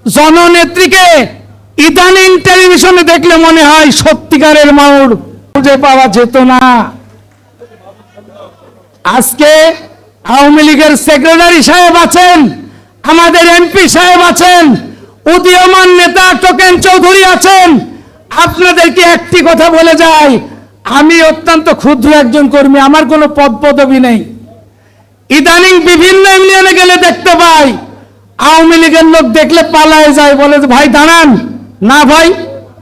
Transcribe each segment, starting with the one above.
জননেত্রীকে ইদানিং টেলিভিশনে দেখলে মনে হয় সত্যিকারের মাউর খুঁজে পাওয়া যেত না। আজকে আওয়ামী লীগের সেক্রেটারি সাহেব আছেন, আমাদের এমপি সাহেব আছেন, উদীয়মান নেতা টোকেন চৌধুরী আছেন। আপনাদেরকে একটি কথা বলে যাই, আমি অত্যন্ত ক্ষুদ্র একজন কর্মী, আমার কোনো পদ পদবি নেই। ইদানিং বিভিন্ন ইউনিয়নে গেলে দেখতে পাই আওয়ামী লীগের লোক দেখলে পালায় যায়, বলে ভাই দাঁড়ান না, ভাই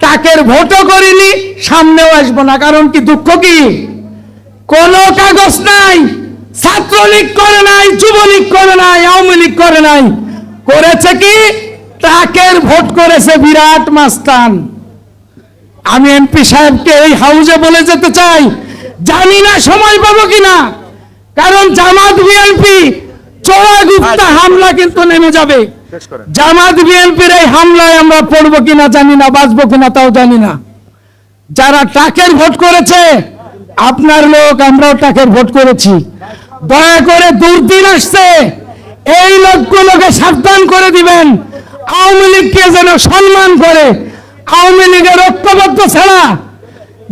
টাকের ভোটও করিনি, সামনেও আসবো না। কারণ কি, দুঃখ কি, কোনো কাগজ নাই, ছাত্রলীগ করে নাই, যুবলীগ করে নাই, আওয়ামী লীগ করে নাই, করেছে কি টাকের ভোট করেছে বিরাট মাস্তান। আমি এমপি সাহেবকে এই হাউজে বলে যেতে চাই, জানি না সময় পাবো কিনা, কারণ জামাত বিএনপি চোরাগুপ্তা হামলা কিন্তু নেমে যাবে। জামাত বিএনপির এই হামলায় আমরা পড়বো কিনা জানি না, বাঁচবো কিনা তাও জানি না। যারা টাকের ভোট করেছে, আপনার লোক, আমরাও টাকের ভোট করেছি, দয়া করে দুর্দিন আসছে, এই লোকগুলোকে সাবধান করে দিবেন। আওয়ামী লীগকে যেন সম্মান করে, আওয়ামী লীগের ঐক্যবদ্ধ ছাড়া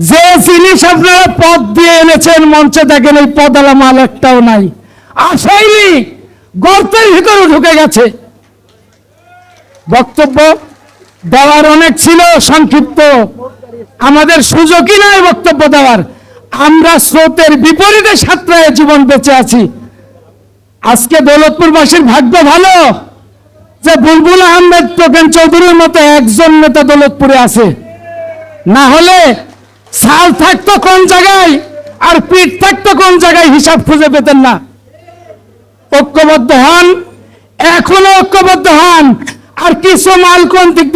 যে জিনিস আপনারা পদ দিয়ে এনেছেন মঞ্চে দেখেন, এই পদালা মাল একটাও নাই। আসেইনি, গর্তের ভিতরে ঢুকে গেছে। বক্তব্য দেওয়ার অনেক ছিল, সংক্ষিপ্ত, আমাদের সুযোগই নাই বক্তব্য দেওয়ার। আমরা স্রোতের বিপরীতে সাঁতরায় জীবন বেঁচে আছি। আজকে দৌলতপুরবাসীর ভাগ্য ভালো যে বুলবুল আহমেদ টোকেন চৌধুরীর মতো একজন নেতা দৌলতপুরে আছে, না হলে সাল থাকতো কোন জায়গায় আর পিঠ থাকতো কোন জায়গায় হিসাব খুঁজে পেতেন না। ঐক্যবদ্ধ হন, এখনো ঐক্যবদ্ধ হন, আর কিছু মাল কোন দিক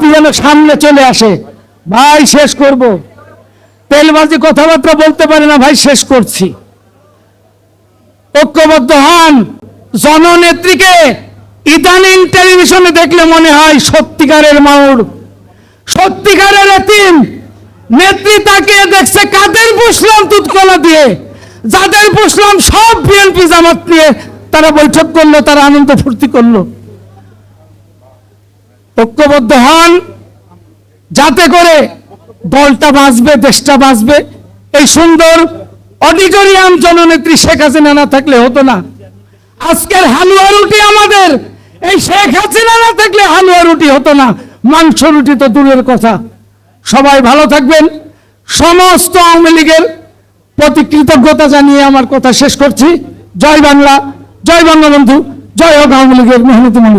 দিয়ে যেন সামনে চলে আসে। ভাই শেষ করব, তেলবাজি কথাবার্তা বলতে পারে না ভাই, শেষ করছি। ঐক্যবদ্ধ হন। জননেত্রীকে ইদানিং টেলিভিশনে দেখলে মনে হয় সত্যিকারের মাউর, সত্যিকারের এতিম। নেত্রী তাকিয়ে দেখছে কাদের পুষলাম দুধকলা দিয়ে, যাদের পুষলাম সব বিএনপি জামাত নিয়ে তারা বৈঠক করলো, তারা আনন্দ ফুর্তি করলো। ঐক্যবদ্ধ হন, যাতে করে দলটা বাঁচবে, দেশটা বাঁচবে। এই সুন্দর অডিটোরিয়াম জননেত্রী শেখ হাসিনা না থাকলে হতো না। আজকের হালুয়া রুটি আমাদের, এই শেখ হাসিনা না থাকলে হালুয়া রুটি হতো না, মাংস রুটি তো দূরের কথা। সবাই ভালো থাকবেন। সমস্ত আওয়ামী লীগের প্রতি কৃতজ্ঞতা জানিয়ে আমার কথা শেষ করছি। জয় বাংলা, জয় বঙ্গবন্ধু, জয় হোক আওয়ামী লীগের মেহনতি মানুষ।